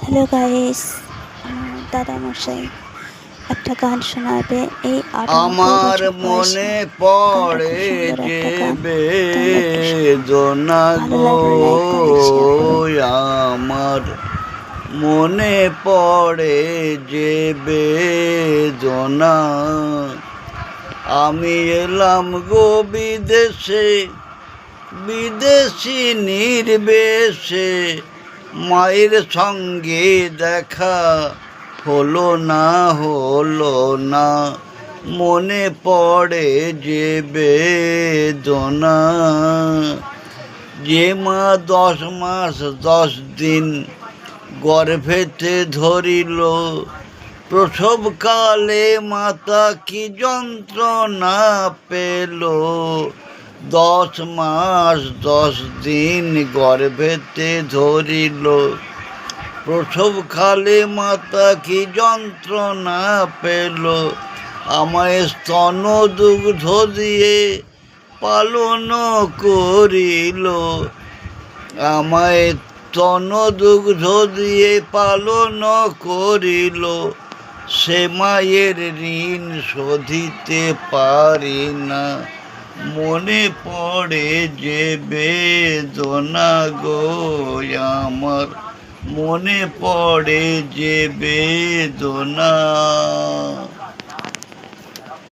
Hello guys, দাদা মশাই একটা গান শোনাবে। এই 98 আমার বছর বয়সে মনে গানটা খুব পড়ে সুন্দর যে একটা গান। তোমরা একটু বেদনা ভালো গো, লাগলে লাইক কমেন্ট শেয়ার করো। আমার মনে পড়ে যে বেদনা। আমি এলাম গো বিদেশে, বিদেশি নির্বেশে, মায়ের সঙ্গে দেখা হলো না, হলো না। মনে পড়ে যে বেদনা। যে মা 10 মাস 10 দিন গর্ভেতে ধরিল, প্রসবকালে মাতা কি যন্ত্রণা পেল। 10 মাস 10 দিন গর্ভেতে ধরিল, প্রসবকালে মাতা কি যন্ত্রণা পেল। আমায় স্তন দুগ্ধ দিয়ে পালন করিল, আমায় স্তন দুগ্ধ দিয়ে পালন করিল। সে মায়ের ঋণ শোধিতে পারি না। মনে পড়ে যে বেদনা গো, আমার মনে পড়ে যে বেদনা।